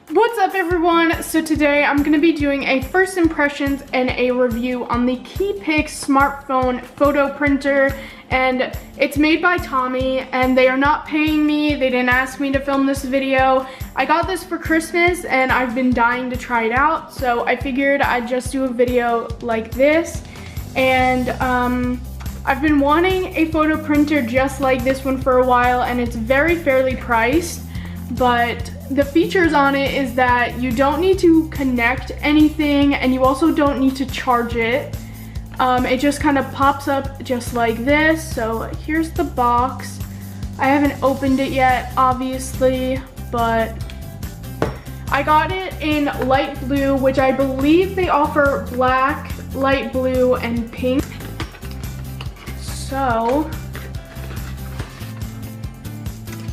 What's up everyone? So today I'm going to be doing a first impressions and a review on the KiiPix smartphone photo printer, and it's made by Tommy and they are not paying me. They didn't ask me to film this video. I got this for Christmas and I've been dying to try it out, so I figured I'd just do a video like this. And I've been wanting a photo printer just like this one for a while, and it's very fairly priced, but the features on it is that you don't need to connect anything and you also don't need to charge it. It just kind of pops up just like this. So here's the box. I haven't opened it yet, obviously, but I got it in light blue, which I believe they offer black, light blue, and pink. So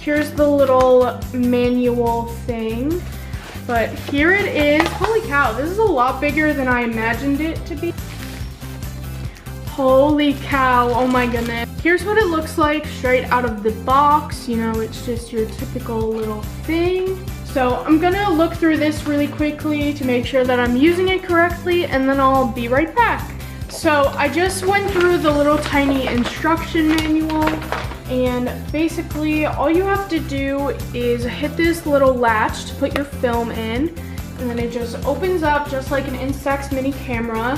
here's the little manual thing, but here it is. Holy cow, this is a lot bigger than I imagined it to be. Holy cow, oh my goodness. Here's what it looks like straight out of the box. You know, it's just your typical little thing. So I'm gonna look through this really quickly to make sure that I'm using it correctly, and then I'll be right back. So I just went through the little tiny instruction manual, and basically all you have to do is hit this little latch to put your film in, and then it just opens up just like an Instax mini camera.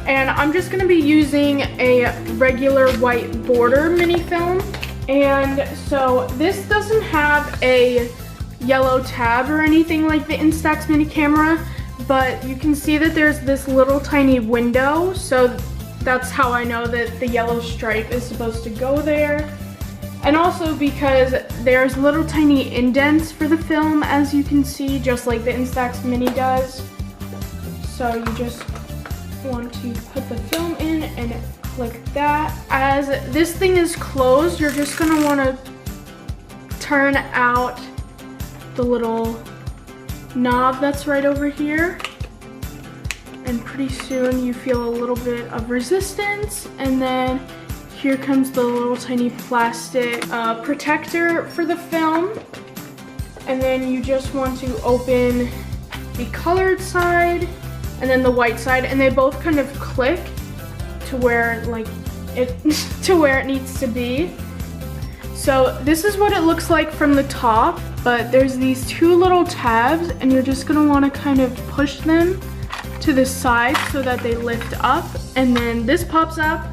And I'm just gonna be using a regular white border mini film. And so this doesn't have a yellow tab or anything like the Instax mini camera, but you can see that there's this little tiny window, so that's how I know that the yellow stripe is supposed to go there. And also because there's little tiny indents for the film, as you can see, just like the Instax Mini does. So you just want to put the film in and click that. As this thing is closed, you're just gonna want to turn out the little knob that's right over here. And pretty soon you feel a little bit of resistance, and then here comes the little tiny plastic protector for the film. And then you just want to open the colored side and then the white side, and they both kind of click to where it needs to be. So this is what it looks like from the top, but there's these two little tabs, and you're just gonna want to kind of push them to the side so that they lift up, and then this pops up.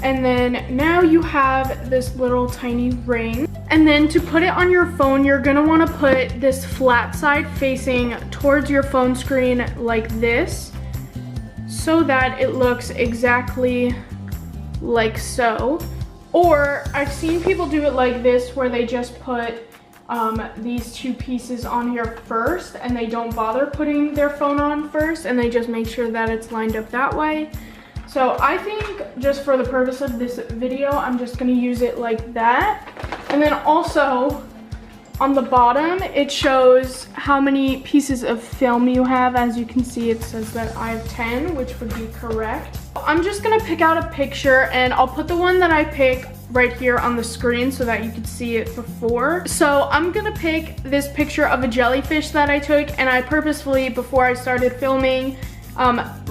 And then now you have this little tiny ring. And then to put it on your phone, you're gonna wanna put this flat side facing towards your phone screen like this, so that it looks exactly like so. Or I've seen people do it like this, where they just put these two pieces on here first, and they don't bother putting their phone on first, and they just make sure that it's lined up that way. So I think just for the purpose of this video, I'm just gonna use it like that. And then also on the bottom, it shows how many pieces of film you have. As you can see, it says that I have 10, which would be correct. I'm just gonna pick out a picture, and I'll put the one that I pick right here on the screen so that you can see it before. So I'm gonna pick this picture of a jellyfish that I took, and I purposefully, before I started filming,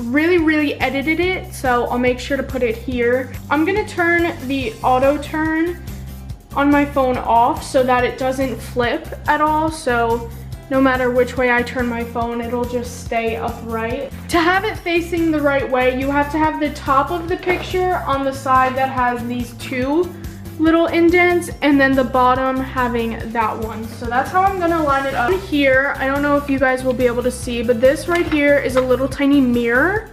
really edited it, so I'll make sure to put it here. I'm gonna turn the auto turn on my phone off so that it doesn't flip at all, so no matter which way I turn my phone, it'll just stay upright. To have it facing the right way, you have to have the top of the picture on the side that has these two little indents, and then the bottom having that one. So that's how I'm gonna line it up. Here, I don't know if you guys will be able to see, but this right here is a little tiny mirror.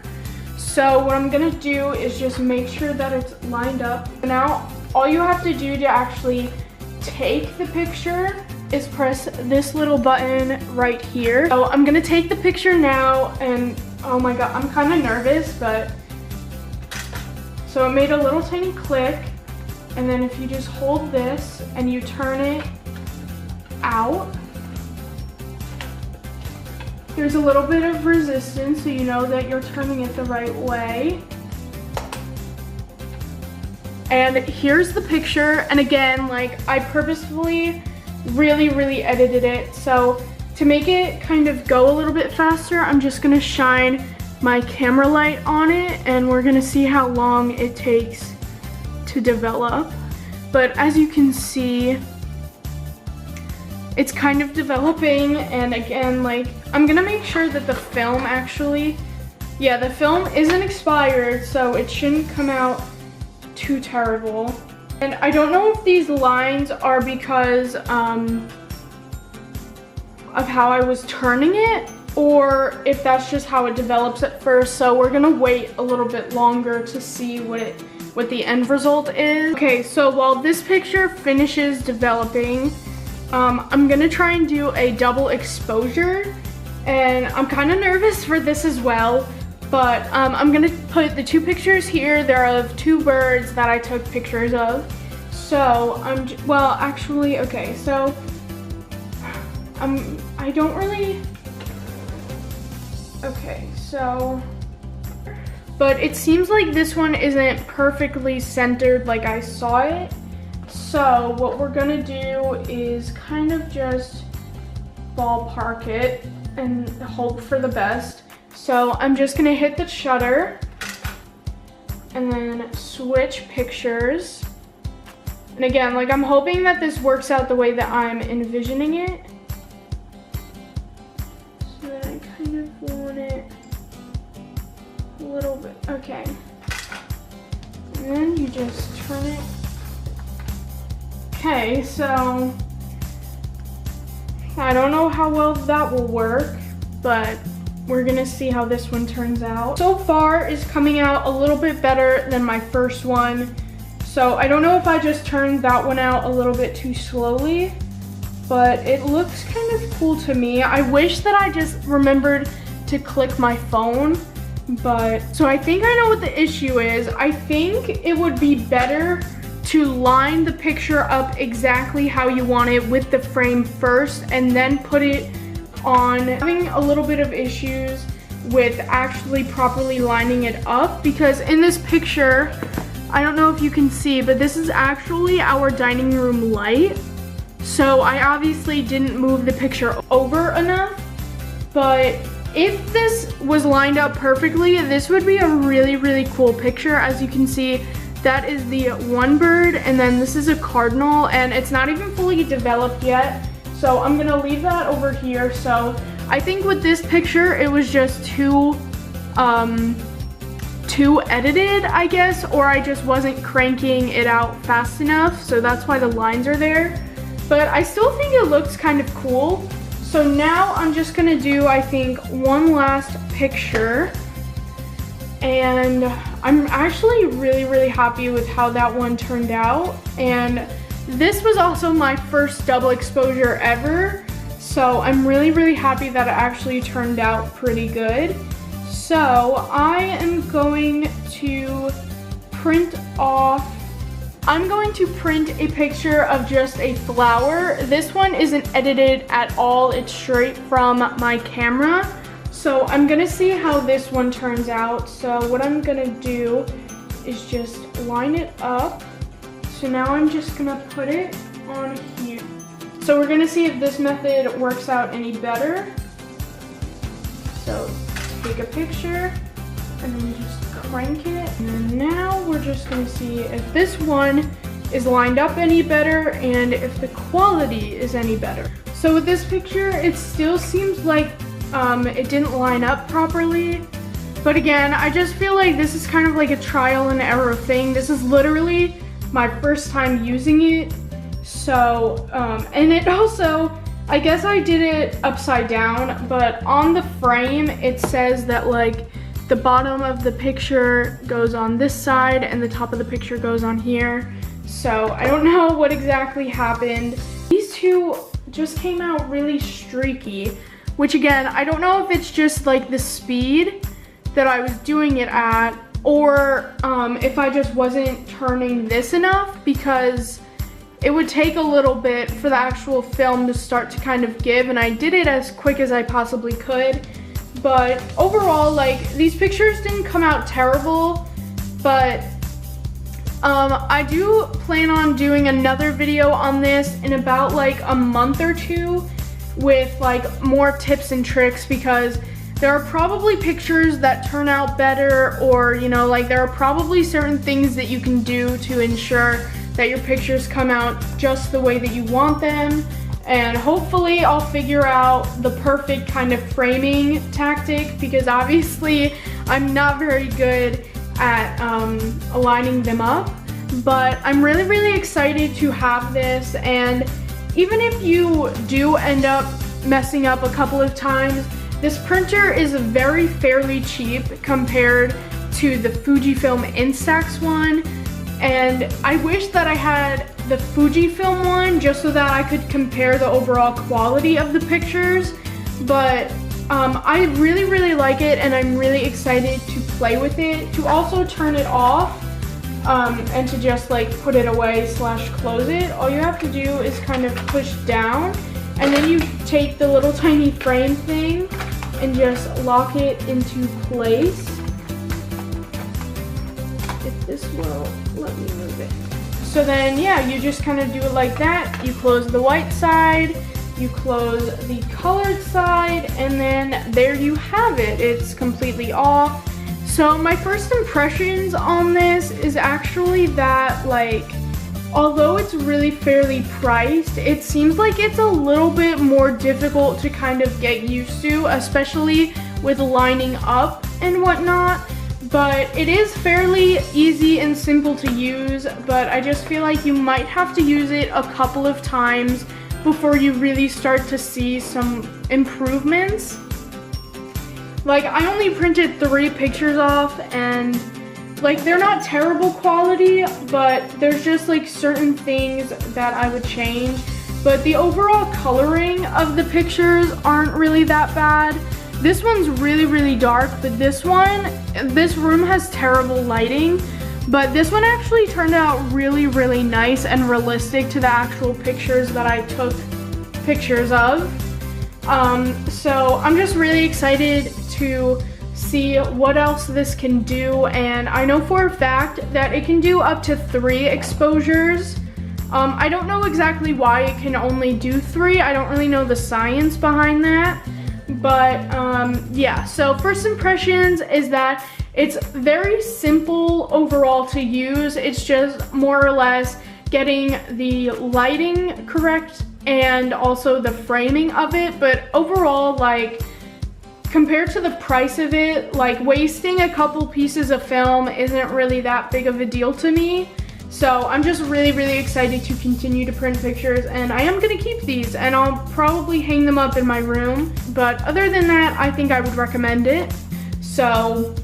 So what I'm gonna do is just make sure that it's lined up. Now, all you have to do to actually take the picture is press this little button right here. So I'm gonna take the picture now, and oh my god, I'm kind of nervous, but so it made a little tiny click. And then if you just hold this and you turn it out, there's a little bit of resistance, so you know that you're turning it the right way. And here's the picture. And again, like, I purposefully really edited it. So to make it kind of go a little bit faster, I'm just gonna shine my camera light on it and we're gonna see how long it takes to develop. But as you can see, it's kind of developing, and again, like, I'm gonna make sure that the film actually, yeah, the film isn't expired, so it shouldn't come out too terrible. And I don't know if these lines are because of how I was turning it, or if that's just how it develops at first. So we're gonna wait a little bit longer to see what the end result is. Okay, so while this picture finishes developing, I'm gonna try and do a double exposure, and I'm kind of nervous for this as well. But I'm gonna put the two pictures here. They're of two birds that I took pictures of. So well, actually, okay, so I don't really, okay, so, but it seems like this one isn't perfectly centered like I saw it. So what we're gonna do is kind of just ballpark it and hope for the best. So I'm just gonna hit the shutter and then switch pictures. And again, like, I'm hoping that this works out the way that I'm envisioning it. So then I kind of want it a little bit, okay. And then you just turn it. Okay, so I don't know how well that will work, but we're gonna see how this one turns out. So far, it's coming out a little bit better than my first one. So I don't know if I just turned that one out a little bit too slowly, but it looks kind of cool to me. I wish that I just remembered to click my phone, but so I think I know what the issue is. I think it would be better to line the picture up exactly how you want it with the frame first and then put it on. Having a little bit of issues with actually properly lining it up, because in this picture, I don't know if you can see, but this is actually our dining room light. So I obviously didn't move the picture over enough, but if this was lined up perfectly, this would be a really, really cool picture. As you can see, that is the one bird, and then this is a cardinal, and it's not even fully developed yet. So I'm gonna leave that over here. So I think with this picture, it was just too edited, I guess, or I just wasn't cranking it out fast enough. So that's why the lines are there. But I still think it looks kind of cool. So now I'm just gonna do, I think, one last picture. And I'm actually really, really happy with how that one turned out. And this was also my first double exposure ever. So I'm really, really happy that it actually turned out pretty good. So I am going to print a picture of just a flower. This one isn't edited at all. It's straight from my camera. So I'm gonna see how this one turns out. So what I'm gonna do is just line it up. So now I'm just gonna put it on here. So we're gonna see if this method works out any better. So take a picture and then just crank it. And now we're just gonna see if this one is lined up any better and if the quality is any better. So with this picture, it still seems like it didn't line up properly. But again, I just feel like this is kind of like a trial and error thing. This is literally my first time using it. So, and it also, I guess I did it upside down, but on the frame, it says that like the bottom of the picture goes on this side and the top of the picture goes on here. So I don't know what exactly happened. These two just came out really streaky, which again, I don't know if it's just like the speed that I was doing it at, or if I just wasn't turning this enough, because it would take a little bit for the actual film to start to kind of give, and I did it as quick as I possibly could. But overall, like, these pictures didn't come out terrible, but I do plan on doing another video on this in about like a month or two, with like more tips and tricks, because there are probably pictures that turn out better, or you know, like there are probably certain things that you can do to ensure that your pictures come out just the way that you want them. And hopefully I'll figure out the perfect kind of framing tactic, because obviously I'm not very good at aligning them up. But I'm really excited to have this, and even if you do end up messing up a couple of times, this printer is fairly cheap compared to the Fujifilm Instax one. And I wish that I had the Fujifilm one just so that I could compare the overall quality of the pictures. But I really like it, and I'm really excited to play with it, to also turn it off and to just like put it away / close it. All you have to do is kind of push down, and then you take the little tiny frame thing and just lock it into place. If this will let me move it. So then, yeah, you just kind of do it like that. You close the white side, you close the colored side, and then there you have it. It's completely off. So my first impressions on this is actually that, like, although it's really fairly priced, it seems like it's a little bit more difficult to kind of get used to, especially with lining up and whatnot. But it is fairly easy and simple to use, but I just feel like you might have to use it a couple of times before you really start to see some improvements. Like, I only printed 3 pictures off, and like, they're not terrible quality, but there's just like certain things that I would change. But the overall coloring of the pictures aren't really that bad. This one's really dark, but this room has terrible lighting, but this one actually turned out really nice and realistic to the actual pictures that I took pictures of. So I'm just really excited to see what else this can do, and I know for a fact that it can do up to 3 exposures. I don't know exactly why it can only do 3. I don't really know the science behind that. But yeah, so first impressions is that it's very simple overall to use. It's just more or less getting the lighting correct and also the framing of it. But overall, like, compared to the price of it, like, wasting a couple pieces of film isn't really that big of a deal to me. So I'm just really excited to continue to print pictures, and I am gonna keep these, and I'll probably hang them up in my room. But other than that, I think I would recommend it. So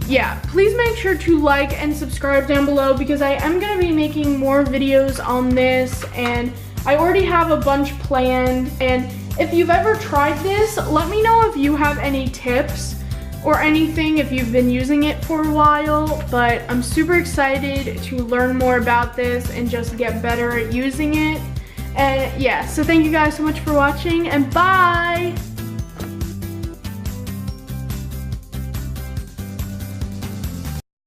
yeah, please make sure to like and subscribe down below, because I am gonna be making more videos on this, and I already have a bunch planned. And if you've ever tried this, let me know if you have any tips or anything, if you've been using it for a while. But I'm super excited to learn more about this and just get better at using it. And yeah, so thank you guys so much for watching, and bye!